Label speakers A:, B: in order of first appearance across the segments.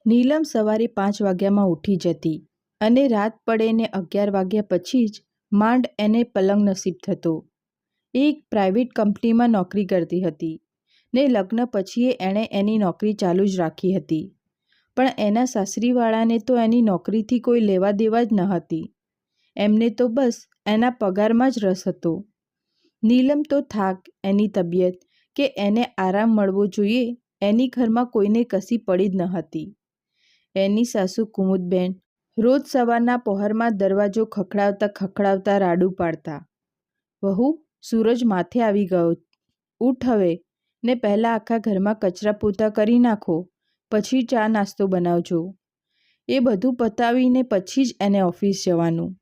A: નીલમ સવારે 5 વાગ્યામાં ઉઠી જતી અને રાત પડે ને 11 વાગ્યા પછી જ માંડ એને પલંગ નસીબ થતો. એ એક પ્રાઇવેટ કંપનીમાં નોકરી કરતી હતી ને લગ્ન પછી એણે એની નોકરી ચાલુ જ રાખી હતી. પણ એના સાસરીવાળાને તો એની નોકરીથી કોઈ લેવા દેવા જ ન હતી. એમને તો બસ એના પગારમાં જ રસ હતો. નીલમ તો થાક, એની તબિયત કે એને આરામ મળવો જોઈએ એની ઘરમાં કોઈને કસી પડી જ ન હતી. એની સાસુ કુમુદબેન રોજ સવારના પહોરમાં દરવાજો ખખડાવતા રાડું પાડતા, "વહુ, સૂરજ માથે આવી ગયો, ઉઠ હવે ને પહેલાં આખા ઘરમાં કચરા પોતા કરી નાખો, પછી ચા નાસ્તો બનાવજો." એ બધું પતાવીને પછી જ એને ઓફિસ જવાનું.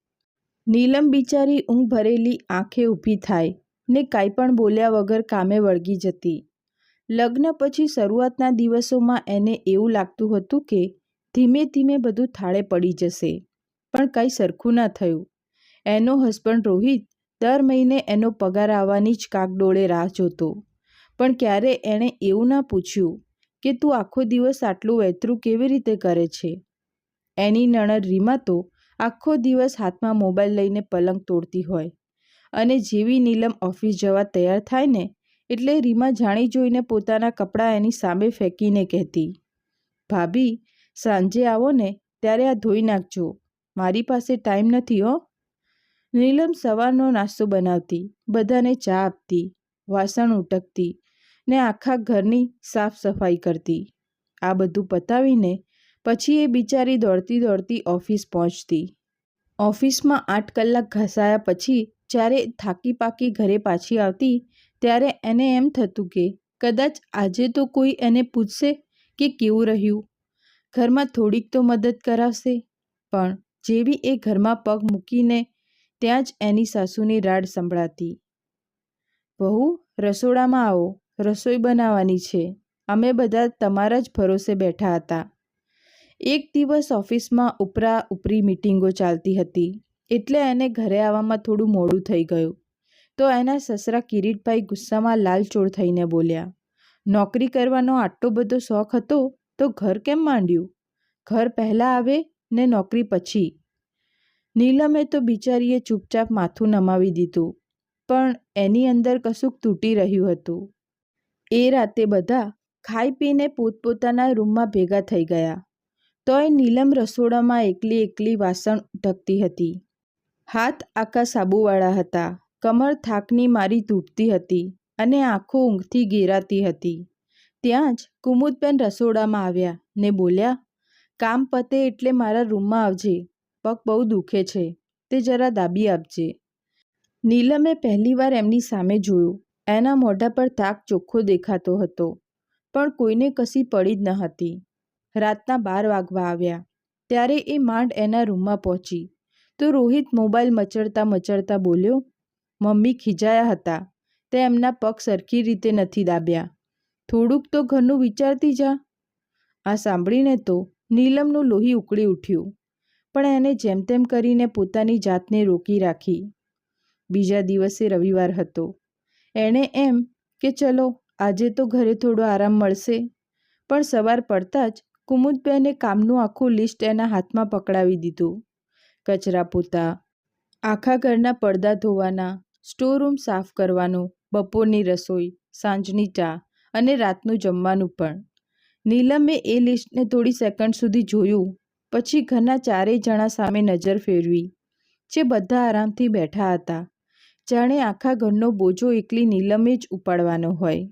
A: નીલમ બિચારી ઊંઘ ભરેલી આંખે ઊભી થાય ને કાંઈ પણ બોલ્યા વગર કામે વળગી જતી. લગ્ન પછી શરૂઆતના દિવસોમાં એને એવું લાગતું હતું કે ધીમે ધીમે બધું થાળે પડી જશે, પણ કાંઈ સરખું ના થયું. એનો હસબન્ડ રોહિત દર મહિને એનો પગાર આવવાની જ કાગડોળે રાહ જોતો, પણ ક્યારે એણે એવું ના પૂછ્યું કે તું આખો દિવસ આટલું વહેતરું કેવી રીતે કરે છે. એની નણદ રીમા તો આખો દિવસ હાથમાં મોબાઈલ લઈને પલંગ તોડતી હોય અને જેવી નીલમ ઓફિસ જવા તૈયાર થાય ને એટલે રીમા જાણી જોઈને પોતાના કપડાં એની સામે ફેંકીને કહેતી, "ભાભી, સાંજે આવો ને ત્યારે આ ધોઈ નાખજો, મારી પાસે ટાઈમ નથી હો." નીલમ સવારનો નાસ્તો બનાવતી, બધાને ચા આપતી, વાસણ ઉટકતી ને આખા ઘરની સાફ સફાઈ કરતી. આ બધું પતાવીને પછી એ બિચારી દોડતી દોડતી ઓફિસ પહોંચતી. ઓફિસમાં 8 કલાક ઘસાયા પછી જ્યારે થાકી પાકી ઘરે પાછી આવતી ત્યારે એને એમ થતું કે કદાચ આજે તો કોઈ એને પૂછશે કે કેવું રહ્યું, ઘરમાં થોડીક તો મદદ કરાવશે. પણ જેવી એ ઘરમાં પગ મૂકીને ત્યાં જ એની સાસુની રાડ સંભળાતી, "વહુ, રસોડામાં આવો, રસોઈ બનાવવાની છે, અમે બધા તમારા જ ભરોસે બેઠા હતા." એક દિવસ ઓફિસમાં ઉપરા ઉપરી મીટિંગો ચાલતી હતી એટલે એને ઘરે આવવામાં થોડું મોડું થઈ ગયું. તો એના સસરા કિરીટભાઈ ગુસ્સામાં લાલચોળ થઈને બોલ્યા, "નોકરી કરવાનો આટલો બધો શોખ હતો તો ઘર કેમ માંડ્યું? ઘર પહેલાં આવે ને નોકરી પછી." નીલમે તો બિચારીએ ચૂપચાપ માથું નમાવી દીધું, પણ એની અંદર કશુંક તૂટી રહ્યું હતું. એ રાતે બધા ખાઈ પીને પોતપોતાના રૂમમાં ભેગા થઈ ગયા. તોય નીલમ રસોડામાં એકલી એકલી વાસણ ઉટકતી હતી. હાથ આખા સાબુવાળા હતા, કમર થાકની મારી તૂટતી હતી અને આંખો ઊંઘથી ઘેરાતી હતી. ત્યાં જ કુમુદબેન રસોડામાં આવ્યા ને બોલ્યા, "કામ પતે એટલે મારા રૂમમાં આવજે, પગ બહુ દુખે છે, તે જરા દાબી આપજે." નીલમે પહેલીવાર એમની સામે જોયું. એના મોઢા પર થાક ચોખ્ખો દેખાતો હતો, પણ કોઈને કશી પડી જ ન હતી. રાતના 12 વાગવા આવ્યા ત્યારે એ માંડ એના રૂમમાં પહોંચી તો રોહિત મોબાઈલ મચડતા મચડતા બોલ્યો, "મમ્મી ખીજાયા હતા, તે એમના પગ સરખી રીતે નથી દાબ્યા, થોડુંક તો ઘરનું વિચારતી જા." આ સાંભળીને તો નીલમનું લોહી ઉકળી ઉઠ્યું, પણ એને જેમ તેમ કરીને પોતાની જાતને રોકી રાખી. બીજા દિવસે રવિવાર હતો. એણે એમ કે ચલો આજે તો ઘરે થોડો આરામ મળશે, પણ સવાર પડતાં જ કુમુદબેને કામનું આખું લિસ્ટ એના હાથમાં પકડાવી દીધું. કચરા પોતા, આખા ઘરના પડદા ધોવાના, સ્ટોરરૂમ સાફ કરવાનો, બપોરની રસોઈ, સાંજની ચા અને રાતનું જમવાનું પણ. નીલમે એ લિસ્ટને થોડી સેકન્ડ સુધી જોયું, પછી ઘરના ચારેય જણા સામે નજર ફેરવી, જે બધા આરામથી બેઠા હતા, જાણે આખા ઘરનો બોજો એકલી નીલમે જ ઉપાડવાનો હોય.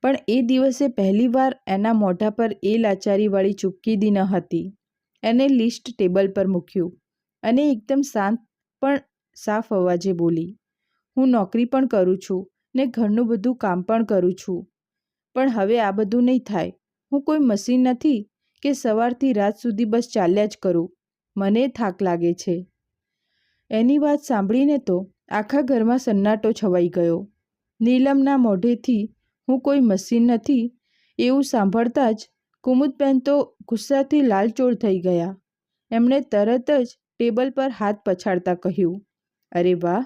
A: પણ એ દિવસે પહેલીવાર એના મોઢા પર એ લાચારીવાળી ચૂપકીદી ન હતી. એને લિસ્ટ ટેબલ પર મૂક્યું અને એકદમ શાંત પણ સાફ અવાજે બોલી, "હું નોકરી પણ કરું છું ને ઘરનું બધું કામ પણ કરું છું, પણ હવે આ બધું નહીં થાય. હું કોઈ મશીન નથી કે સવારથી રાત સુધી બસ ચાલ્યા જ કરું, મને થાક લાગે છે." એની વાત સાંભળીને તો આખા ઘરમાં સન્નાટો છવાઈ ગયો. નીલમના મોઢેથી "હું કોઈ મશીન નથી" એવું સાંભળતા જ કુમુદબેન તો ગુસ્સાથી લાલચોળ થઈ ગયા. એમણે તરત જ ટેબલ પર હાથ પછાડતા કહ્યું, "અરે વાહ,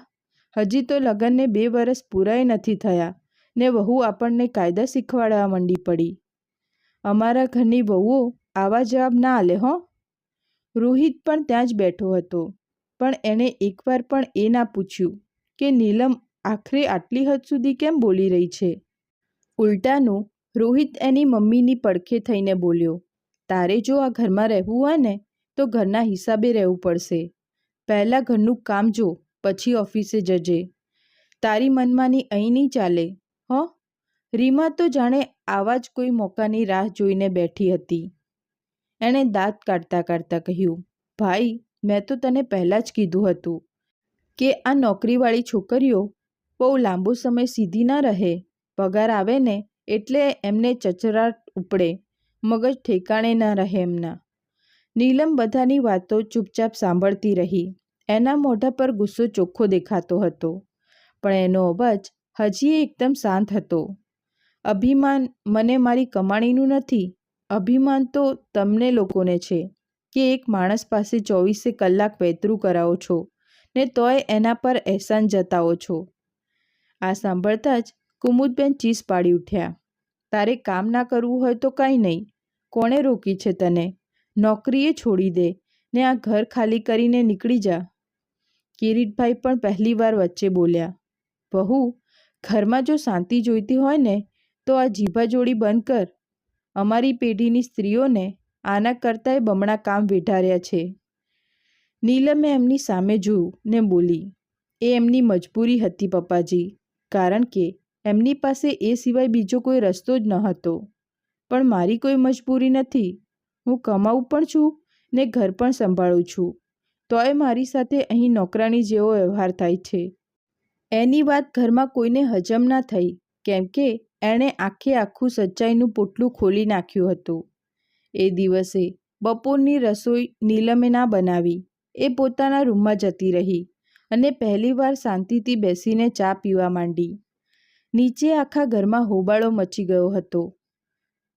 A: હજી તો લગ્નને 2 વર્ષ પૂરાય નથી થયા ને વહુ આપણને કાયદા શીખવાડવા માંડી પડી. અમારા ઘરની વહુઓ આવા જવાબ ના આલે હો. રોહિત પણ ત્યાં જ બેઠો હતો, પણ એણે એકવાર પણ એ ના પૂછ્યું કે નીલમ આખરે આટલી હદ સુધી કેમ બોલી રહી છે. ઉલટાનું રોહિત એની મમ્મીની પડખે થઈને બોલ્યો, તારે જો આ ઘરમાં રહેવું હોય ને તો ઘરના હિસાબે રહેવું પડશે. પહેલાં ઘરનું કામ જો, પછી ઓફિસે જજે. તારી મનમાની અહીં નહીં ચાલે હો. રીમા તો જાણે આવા જ કોઈ મોકાની રાહ જોઈને બેઠી હતી. એણે દાંત કાઢતા કાઢતા કહ્યું, ભાઈ, મેં તો તને પહેલાં જ કીધું હતું કે આ નોકરીવાળી છોકરીઓ બહુ લાંબો સમય સીધી ના રહે. પગાર આવે ને એટલે એમને ચચરાટ ઉપડે, મગજ ઠેકાણે ના રહે એમના. નીલમ બધાની વાતો ચૂપચાપ સાંભળતી રહી. એના મોઢા પર ગુસ્સો ચોખ્ખો દેખાતો હતો, પણ એનો અવાજ હજી એકદમ શાંત હતો. અભિમાન મને મારી કમાણીનું નથી. અભિમાન તો તમને લોકોને છે કે એક માણસ પાસે 24 કલાક વેતરું કરાવો છો ને તોય એના પર અહેસાન જતાવો છો. આ સાંભળતા જ કુમુદબેન ચીસ પાડી ઉઠ્યા. તારે કામ ના કરવું હોય તો કંઈ નહીં. કોણે રોકી છે તને? નોકરીએ છોડી દે ને આ ઘર ખાલી કરીને નીકળી જા. કિરીટભાઈ પણ પહેલીવાર વચ્ચે બોલ્યા. બહુ, ઘરમાં જો શાંતિ જોઈતી હોય ને તો આ જીભાજોડી બંધ કર. અમારી પેઢીની સ્ત્રીઓને આના કરતાંય બમણા કામ વેઠાર્યા છે. નીલમે એમની સામે જોયું ને બોલી, એ એમની મજબૂરી હતી પપ્પાજી, કારણ કે એમની પાસે એ સિવાય બીજો કોઈ રસ્તો જ ન હતો. પણ મારી કોઈ મજબૂરી નથી. હું કમાઉં પણ છું ને ઘર પણ સંભાળું છું, તોય મારી સાથે અહીં નોકરાણી જેવો વ્યવહાર થાય છે. એની વાત ઘરમાં કોઈને હજમ ના થઈ, કેમ કે એણે આખું સચ્ચાઈનું પોટલું ખોલી નાખ્યું હતું. એ દિવસે બપોરની રસોઈ નીલમે ના બનાવી. એ પોતાના રૂમમાં જતી રહી અને પહેલીવાર શાંતિથી બેસીને ચા પીવા માંડી. નીચે આખા ઘરમાં હોબાળો મચી ગયો હતો.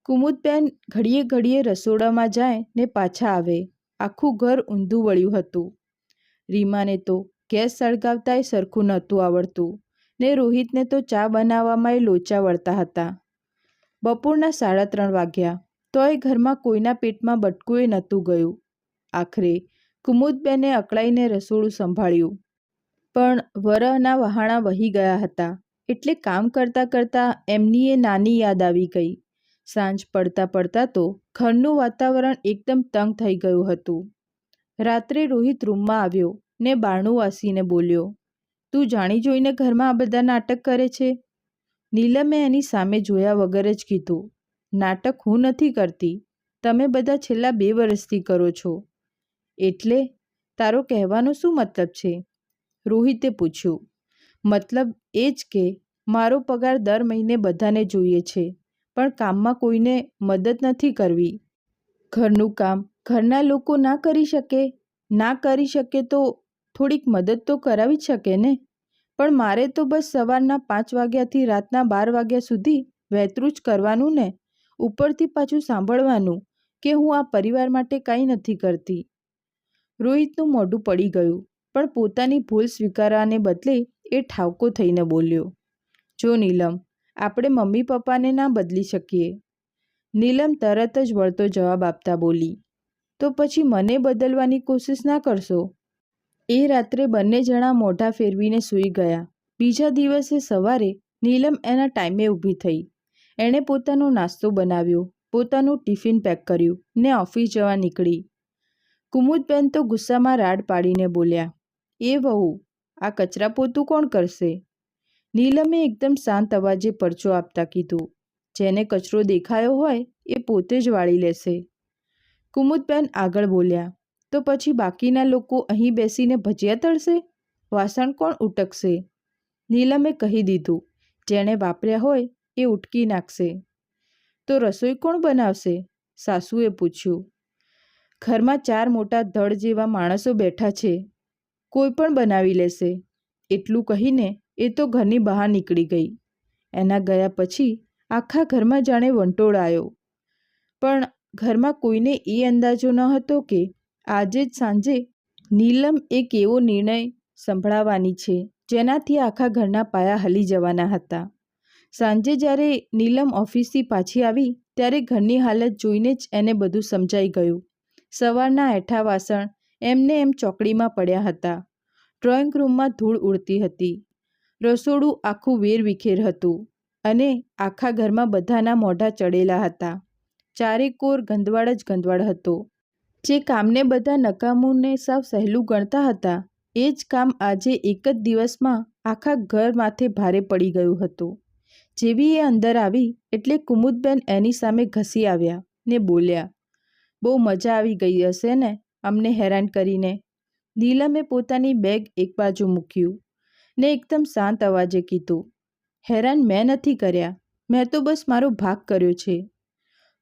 A: કુમુદબેન ઘડીએ ઘડીએ રસોડામાં જાય ને પાછા આવે. આખું ઘર ઊંધું વળ્યું હતું. રીમાને તો ગેસ સળગાવતાય સરખું નહોતું આવડતું ને રોહિતને તો ચા બનાવવામાંય લોચા વળતા હતા. બપોરના 3:30 વાગ્યા, તોય ઘરમાં કોઈના પેટમાં બટકુંય નહોતું ગયું. આખરે કુમુદબેને અકળાઈને રસોડું સંભાળ્યું, પણ વરહના વહાણા વહી ગયા હતા એટલે કામ કરતાં કરતાં એમની એ નાની યાદ આવી ગઈ. સાંજ પડતાં પડતાં તો ઘરનું વાતાવરણ એકદમ તંગ થઈ ગયું હતું. રાત્રે રોહિત રૂમમાં આવ્યો ને બારણું વાસીને બોલ્યો, તું જાણી જોઈને ઘરમાં આ બધા નાટક કરે છે? નીલમે એની સામે જોયા વગર જ કીધું, નાટક હું નથી કરતી, તમે બધા છેલ્લા 2 વર્ષથી કરો છો. એટલે તારો કહેવાનો શું મતલબ છે? રોહિતે પૂછ્યું. મતલબ એ જ કે મારો પગાર દર મહિને બધાને જોઈએ છે, પણ કામમાં કોઈને મદદ નથી કરવી. ઘરનું કામ ઘરના લોકો ના કરી શકે તો થોડીક મદદ તો કરાવી જ શકે ને. પણ મારે તો બસ સવારના 5 વાગ્યાથી રાતના 12 વાગ્યા સુધી વહેતરું જ કરવાનું ને ઉપરથી પાછું સાંભળવાનું કે હું આ પરિવાર માટે કાંઈ નથી કરતી. રોહિતનું મોઢું પડી ગયું, પણ પોતાની ભૂલ સ્વીકારવાને બદલે એ ઠાવકો થઈને બોલ્યો, જો નીલમ, આપણે મમ્મી પપ્પાને ના બદલી શકીએ. નીલમ તરત જ વળતો જવાબ આપતા બોલી, તો પછી મને બદલવાની કોશિશ ના કરશો? એ રાત્રે બંને જણા મોઢા ફેરવીને સૂઈ ગયા. બીજા દિવસે સવારે નીલમ એના ટાઈમે ઊભી થઈ. એણે પોતાનો નાસ્તો બનાવ્યો, પોતાનું ટિફિન પેક કર્યું ને ઓફિસ જવા નીકળી. કુમુદબેન તો ગુસ્સામાં રાડ પાડીને બોલ્યા, એ વહુ, આ કચરા પોતું કોણ કરશે? નીલમે એકદમ શાંત અવાજે પરચો આપતા કીધું, જેને કચરો દેખાયો હોય એ પોતે જ વાળી લેશે. કુમુદબેન આગળ બોલ્યા, તો પછી બાકીના લોકો અહીં બેસીને ભજીયા તળશે? વાસણ કોણ ઉટકશે? નીલમે કહી દીધું, જેણે વાપર્યા હોય એ ઉટકી નાખશે. તો રસોઈ કોણ બનાવશે? સાસુએ પૂછ્યું. ઘરમાં 4 મોટા ધડ જેવા માણસો બેઠા છે, કોઈ પણ બનાવી લેશે. એટલું કહીને એ તો ઘરની બહાર નીકળી ગઈ. એના ગયા પછી આખા ઘરમાં જાણે વંટોળ આવ્યો. પણ ઘરમાં કોઈને એ અંદાજો ન હતો કે આજે જ સાંજે નીલમ એક એવો નિર્ણય સંભળાવવાની છે જેનાથી આખા ઘરના પાયા હલી જવાના હતા. સાંજે જ્યારે નીલમ ઓફિસથી પાછી આવી ત્યારે ઘરની હાલત જોઈને જ એને બધું સમજાઈ ગયું. સવારના એઠા વાસણ એમને એમ ચોકડીમાં પડ્યા હતા. ડ્રોઈંગ રૂમમાં ધૂળ ઉડતી હતી. રસોડું આખું વેરવિખેર હતું અને આખા ઘરમાં બધાના મોઢા ચડેલા હતા. ચારેકોર ગંદવાડ જ ગંદવાડ હતો. જે કામને બધા નકામું ને સાવ સહેલું ગણતા હતા, એ જ કામ આજે એક જ દિવસમાં આખા ઘર માથે ભારે પડી ગયું હતું. જેવી એ અંદર આવી એટલે કુમુદબેન એની સામે ઘસી આવ્યા ને બોલ્યા, "બહુ મજા આવી ગઈ હશે ને અમને હેરાન કરીને?" નીલમે પોતાની બેગ એક બાજુ મૂક્યું ને એકદમ શાંત અવાજે કીધું, "હેરાન મેં નથી કર્યા, મેં તો બસ મારો ભાગ કર્યો છે."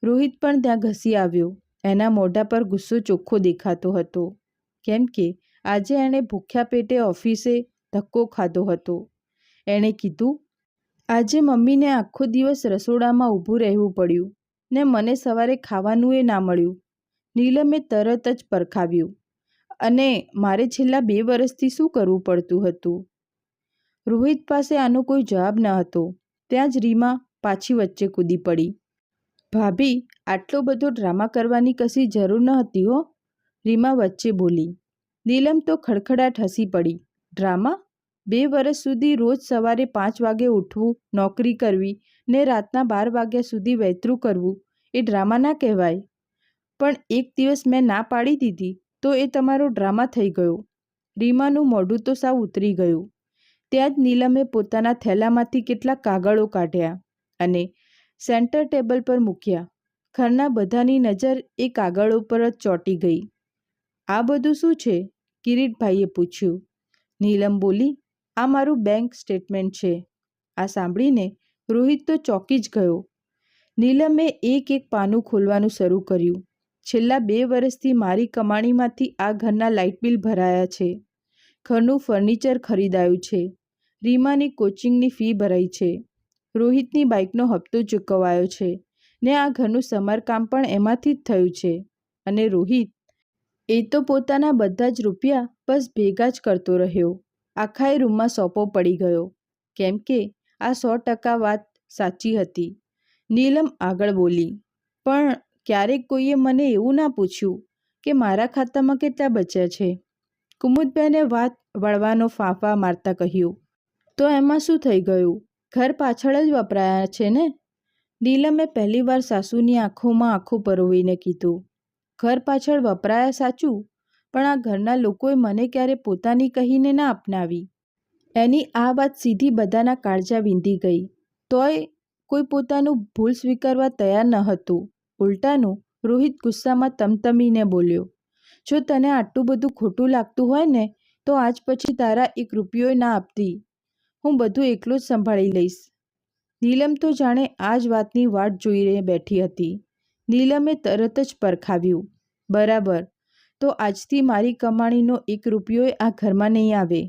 A: રોહિત પણ ત્યાં ઘસી આવ્યો. એના મોઢા પર ગુસ્સો ચોખ્ખો દેખાતો હતો, કેમ કે આજે એણે ભૂખ્યા પેટે ઓફિસે ધક્કો ખાધો હતો. એણે કીધું, "આજે મમ્મીને આખો દિવસ રસોડામાં ઊભું રહેવું પડ્યું ને મને સવારે ખાવાનું એ ના મળ્યું." નીલમે તરત જ પરખાવ્યું, "અને મારે છેલ્લા 2 વર્ષથી શું કરવું પડતું હતું?" રોહિત પાસે આનો કોઈ જવાબ ન હતો. ત્યાં જ રીમા પાછી વચ્ચે કૂદી પડી. "ભાભી, આટલો બધો ડ્રામા કરવાની કશી જરૂર ન હતી હો," રીમા વચ્ચે બોલી. નીલમ તો ખડખડાટ હસી પડી. "ડ્રામા? 2 વર્ષ સુધી રોજ સવારે 5 વાગે ઉઠવું, નોકરી કરવી ને રાતના 12 વાગ્યા સુધી વૈતરું કરવું એ ડ્રામા ના કહેવાય. પણ એક દિવસ મેં ના પાડી દીધી તો એ તમારો ડ્રામા થઈ ગયો." રીમાનું મોઢું તો સાવ ઉતરી ગયું. ત્યાં જ નીલમે પોતાના થેલામાંથી કેટલાક કાગળો કાઢ્યા અને સેન્ટર ટેબલ પર મૂક્યા. ઘરના બધાની નજર એ કાગળો પર જ ચોંટી ગઈ. "આ બધું શું છે?" કિરીટભાઈએ પૂછ્યું. નીલમ બોલી, "આ મારું બેંક સ્ટેટમેન્ટ છે." આ સાંભળીને રોહિત તો ચોંકી જ ગયો. નીલમે એક એક પાનું ખોલવાનું શરૂ કર્યું. "છેલ્લા 2 વર્ષથી મારી કમાણીમાંથી આ ઘરના લાઇટ બિલ ભરાયા છે, ઘરનું ફર્નિચર ખરીદાયું છે, રીમાની કોચિંગની ફી ભરાઈ છે, રોહિતની બાઇકનો હપ્તો ચૂકવાયો છે ને આ ઘરનું સમારકામ પણ એમાંથી જ થયું છે. અને રોહિત, એ તો પોતાના બધા જ રૂપિયા બસ ભેગા જ કરતો રહ્યો." આખાએ રૂમમાં સોપો પડી ગયો, કેમ કે આ 100% વાત સાચી હતી. નીલમ આગળ બોલી, "પણ ક્યારેક કોઈએ મને એવું ના પૂછ્યું કે મારા ખાતામાં કેટલા બચ્યા છે?" કુમુદબેને વાત વળવાનો ફાંફા મારતા કહ્યું, "તો એમાં શું થઈ ગયું? ઘર પાછળ જ વપરાયા છે ને?" નીલમે પહેલીવાર સાસુની આંખોમાં આંખો પરોવીને કીધું, "ઘર પાછળ વપરાયા સાચું, પણ આ ઘરના લોકોએ મને ક્યારે પોતાની કહીને ના અપનાવી." એની આ વાત સીધી બધાના કાળજા વીંધી ગઈ. તોય કોઈ પોતાનું ભૂલ સ્વીકારવા તૈયાર ન હતું. ઉલટાનું રોહિત ગુસ્સામાં તમતમીને બોલ્યો, "જો તને આટલું બધું ખોટું લાગતું હોય ને તો આજ પછી તારા 1 રૂપિયો ના આપતી. હું બધું એકલો જ સંભાળી લઈશ." નીલમ તો જાણે આ જ વાતની વાટ જોઈને બેઠી હતી. નીલમે તરત જ પરખાવ્યું, "બરાબર, તો આજથી મારી કમાણીનો 1 રૂપિયો આ ઘરમાં નહીં આવે."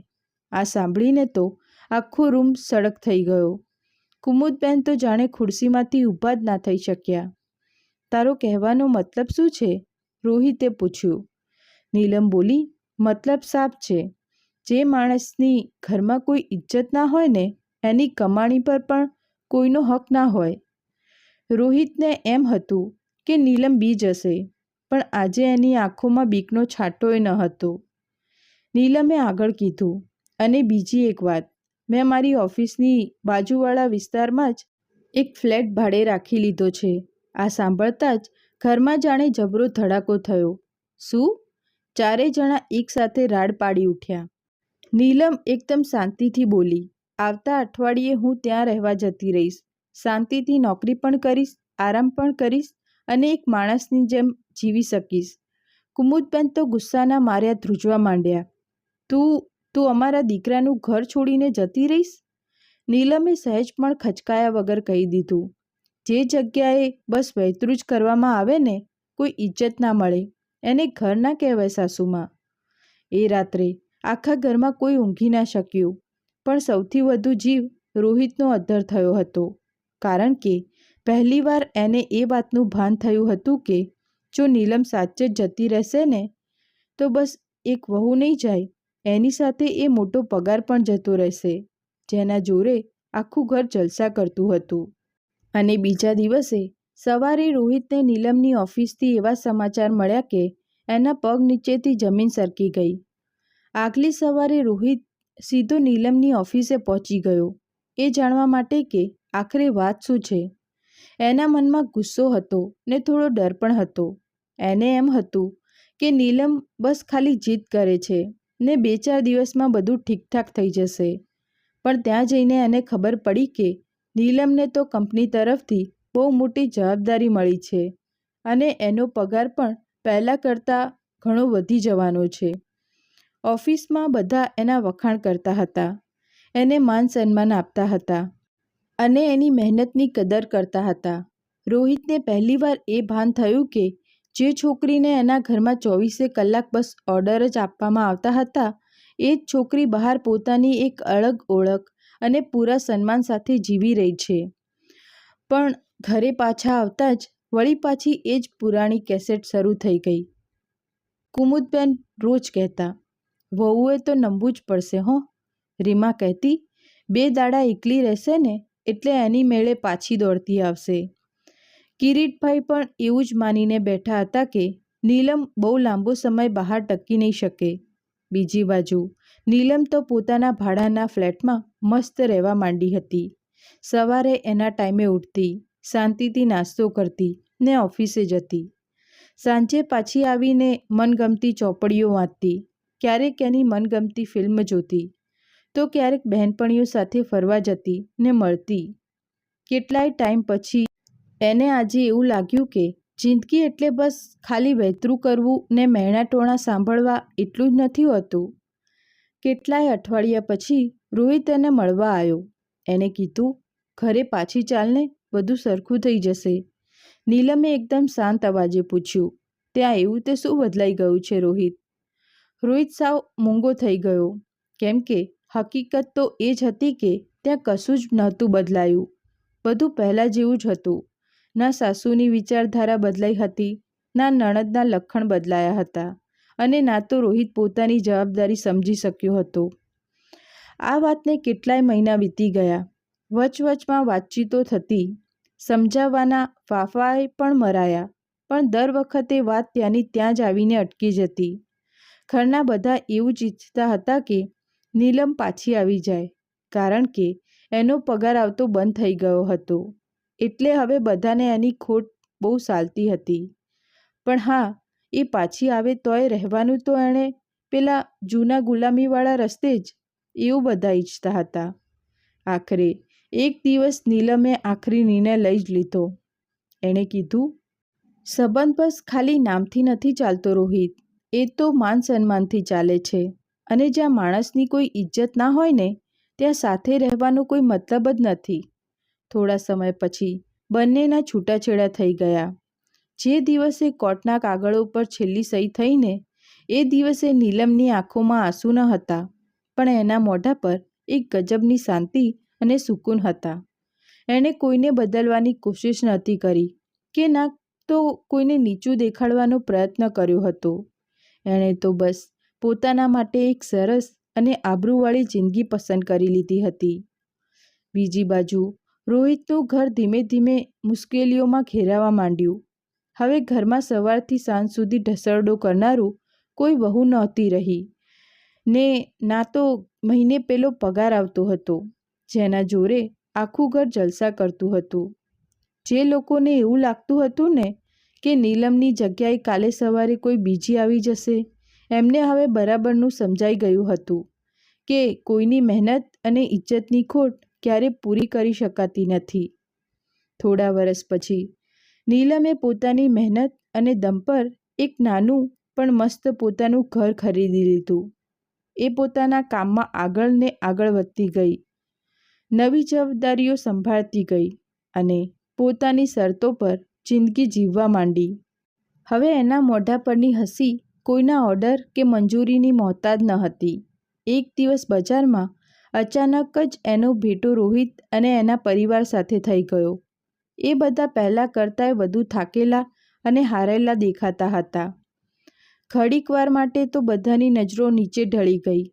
A: આ સાંભળીને તો આખો રૂમ સડક થઈ ગયો. કુમુદબેન તો જાણે ખુરશીમાંથી ઊભા જ ના થઈ શક્યા. "તારો કહેવાનો મતલબ શું છે?" રોહિતે પૂછ્યું. નીલમ બોલી, "મતલબ સાફ છે. જે માણસની ઘરમાં કોઈ ઇજ્જત ના હોય ને એની કમાણી પર પણ કોઈનો હક ના હોય." રોહિતને એમ હતું કે નીલમ બી જશે, પણ આજે એની આંખોમાં બીકનો છાંટોય ન હતો. નીલમે આગળ કીધું, "અને બીજી એક વાત, મેં મારી ઓફિસની બાજુવાળા વિસ્તારમાં જ એક ફ્લેટ ભાડે રાખી લીધો છે." આ સાંભળતા જ ઘરમાં જાણે જબરો ધડાકો થયો. "શું?" ચારેય જણા એકસાથે રાડ પાડી ઉઠ્યા. નીલમ એકદમ શાંતિથી બોલી, "આવતા અઠવાડિયે હું ત્યાં રહેવા જતી રહીશ. શાંતિથી નોકરી પણ કરીશ, આરામ પણ કરીશ અને એક માણસની જેમ જીવી શકીશ." કુમુદબેન તો ગુસ્સાના માર્યા ધ્રુજવા માંડ્યા. તું અમારા દીકરાનું ઘર છોડીને જતી રહીશ?" નીલમે સહેજ પણ ખચકાયા વગર કહી દીધું, "જે જગ્યાએ બસ વૈતરું જ કરવામાં આવે ને, કોઈ ઇજ્જત ના મળે, એને ઘર ના કહેવાય સાસુમાં." એ રાત્રે આખા ઘરમાં કોઈ ઊંઘી ના શક્યું. પણ સૌથી વધુ જીવ રોહિતનો અદ્ધર થયો હતો, કારણ કે પહેલીવાર એને એ વાતનું ભાન થયું હતું કે જો નીલમ સાચે જ જતી રહેશે ને તો બસ એક વહુ નહીં જાય, એની સાથે એ મોટો પગાર પણ જતો રહેશે, જેના જોરે આખું ઘર જલસા કરતું હતું. અને બીજા દિવસે સવારે રોહિતને નીલમની ઓફિસથી એવા સમાચાર મળ્યા કે એના પગ નીચેથી જમીન સરકી ગઈ. આગલી સવારે રોહિત સીધો નીલમની ઓફિસે પહોંચી ગયો, એ જાણવા માટે કે આખરે વાત શું છે. એના મનમાં ગુસ્સો હતો ને થોડો ડર પણ હતો. એને એમ હતું કે નીલમ બસ ખાલી જીદ કરે છે ને 2-4 દિવસમાં બધું ઠીકઠાક થઈ જશે. પણ ત્યાં જઈને એને ખબર પડી કે નીલમને તો કંપની તરફથી બહુ મોટી જવાબદારી મળી છે અને એનો પગાર પણ પહેલાં કરતાં ઘણો વધી જવાનો છે. ઓફિસમાં બધા એના વખાણ કરતા હતા, એને માન સન્માન આપતા હતા અને એની મહેનતની કદર કરતા હતા. રોહિતને પહેલીવાર એ ભાન થયું કે જે છોકરીને એના ઘરમાં 24 કલાક બસ ઓર્ડર જ આપવામાં આવતા હતા, એ જ છોકરી બહાર પોતાની એક અલગ ઓળખ અને પૂરા સન્માન સાથે જીવી રહી છે. પણ ઘરે પાછા આવતા જ વળી પાછી એ જ પુરાણી કેસેટ શરૂ થઈ ગઈ. કુમુદબેન રોજ કહેતા, વહુએ તો નમવું જ પડશે હો. રીમા કહેતી, 2 દાડા એકલી રહેશે ને એટલે એની મેળે પાછી દોડતી આવશે. કિરીટભાઈ પણ એવું જ માનીને બેઠા હતા કે નીલમ બહુ લાંબો સમય બહાર ટકી નહીં શકે. બીજી બાજુ નીલમ તો પોતાના ભાડાના ફ્લેટમાં મસ્ત રહેવા માંડી હતી. સવારે એના ટાઈમે ઉઠતી, શાંતિથી નાસ્તો કરતી ને ઓફિસે જતી. સાંજે પાછી આવીને મનગમતી ચોપડીઓ વાંચતી, ક્યારેક એની મનગમતી ફિલ્મ જોતી, તો ક્યારેક બહેનપણીઓ સાથે ફરવા જતી ને મળતી. કેટલાય ટાઈમ પછી એને આજે એવું લાગ્યું કે જિંદગી એટલે બસ ખાલી વહેતરું કરવું ને મહેણાટોણા સાંભળવા એટલું જ નથી હોતું. કેટલાય અઠવાડિયા પછી રોહિત એને મળવા આવ્યો. એને કીધું, ઘરે પાછી ચાલને, બધું સરખું થઈ જશે. નીલમે એકદમ શાંત અવાજે પૂછ્યું, ત્યાં એવું તે શું બદલાઈ ગયું છે રોહિત? રોહિત સાવ મૂંગો થઈ ગયો, કેમ કે હકીકત તો એ જ હતી કે ત્યાં કશું જ નહોતું બદલાયું. બધું પહેલાં જેવું જ હતું. ના સાસુની વિચારધારા બદલાઈ હતી, ના નણંદના લક્ષણ બદલાયા હતા અને ના તો રોહિત પોતાની જવાબદારી સમજી શક્યો હતો. આ વાતને કેટલાય મહિના વીતી ગયા. વચવચમાં વાતચીતો થતી, સમજાવવાના ફાંફાએ પણ મરાયા, પણ દર વખતે વાત ત્યાંની ત્યાં જ આવીને અટકી જતી. ઘરના બધા એવું જ ઈચ્છતા હતા કે નીલમ પાછી આવી જાય, કારણ કે એનો પગાર આવતો બંધ થઈ ગયો હતો એટલે હવે બધાને એની ખોટ બહુ સાલતી હતી. પણ હા, એ પાછી આવે તોય રહેવાનું તો એણે પેલા જૂના ગુલામીવાળા રસ્તે જ, એવું બધા ઈચ્છતા હતા. આખરે એક દિવસ નીલમે આખરી નિર્ણય લઈ જ લીધો. એણે કીધું, સંબંધ બસ ખાલી નામથી નથી ચાલતો રોહિત, એ તો માન સન્માનથી ચાલે છે અને જ્યાં માણસની કોઈ ઇજ્જત ના હોય ને ત્યાં સાથે રહેવાનો કોઈ મતલબ જ નથી. થોડા સમય પછી બંનેના છૂટાછેડા થઈ ગયા. જે દિવસે કોર્ટના કાગળો પર છેલ્લી સહી થઈને એ દિવસે નીલમની આંખોમાં આંસુ ન હતા, પણ એના મોઢા પર એક ગજબની શાંતિ અને સુકૂન હતા. એણે કોઈને બદલવાની કોશિશ નહોતી કરી કે ના તો કોઈને નીચું દેખાડવાનો પ્રયત્ન કર્યો હતો. એણે તો બસ પોતાના માટે એક સરસ અને આબરૂવાળી જિંદગી પસંદ કરી લીધી હતી. બીજી બાજુ રોહિતનું ઘર ધીમે ધીમે મુશ્કેલીઓમાં ઘેરાવા માંડ્યું. હવે ઘરમાં સવારથી સાંજ સુધી ઢસરડો કરનારું કોઈ વહુ નહોતી રહી ને ના તો મહિને પેલો પગાર આવતો હતો જેના જોરે આખું ઘર જલસા કરતું હતું. જે લોકોને એવું લાગતું હતું ને કે નીલમની જગ્યાએ કાલે સવારે કોઈ બીજી આવી જશે, એમને હવે બરાબરનું સમજાઈ ગયું હતું કે કોઈની મહેનત અને ઇજ્જતની ખોટ ક્યારે પૂરી કરી શકાતી નથી. થોડા વર્ષ પછી નીલમે પોતાની મહેનત અને દમ પર એક નાનું પણ મસ્ત પોતાનું ઘર ખરીદી લીધું. એ પોતાના કામમાં આગળ ને આગળ વધતી ગઈ, નવી જવાબદારીઓ સંભાળતી ગઈ અને પોતાની શરતો પર જિંદગી જીવવા માંડી. હવે એના મોઢા પરની હસી કોઈના ઓર્ડર કે મંજૂરીની મોહતાજ ન હતી. એક દિવસ બજારમાં અચાનક જ એનો ભેટો રોહિત અને એના પરિવાર સાથે થઈ ગયો. એ બધા પહેલાં કરતાંય વધુ થાકેલા અને હારેલા દેખાતા હતા. ઘડીકવાર માટે તો બધાની નજરો નીચે ઢળી ગઈ.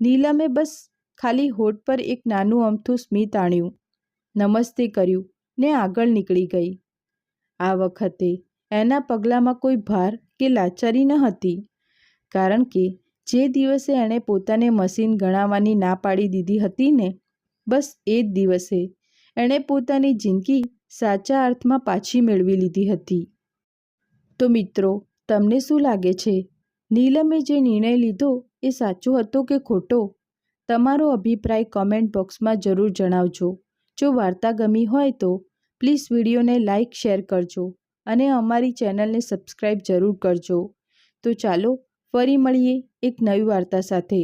A: નીલમે બસ ખાલી હોઠ પર એક નાનું અમથું સ્મિત આણ્યું, નમસ્તે કર્યું ને આગળ નીકળી ગઈ. આ વખતે એના પગલામાં કોઈ ભાર કે લાચારી ન હતી, કારણ કે જે દિવસે એણે પોતાને મશીન ગણાવવાની ના પાડી દીધી હતી ને, બસ એ જ દિવસે એણે પોતાની જિંદગી સાચા અર્થમાં પાછી મેળવી લીધી હતી. તો મિત્રો, તમને શું લાગે છે? નીલમે જે નિર્ણય લીધો એ સાચો હતો કે ખોટો? તમારો અભિપ્રાય કોમેન્ટ બોક્સમાં જરૂર જણાવજો. જો વાર્તા ગમી હોય તો પ્લીઝ વિડીયોને લાઇક શેર કરજો અને અમારી ચેનલને સબસ્ક્રાઈબ જરૂર કરજો. તો ચાલો ફરી મળીએ એક નવી વાર્તા સાથે.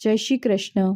A: જય શ્રી કૃષ્ણ.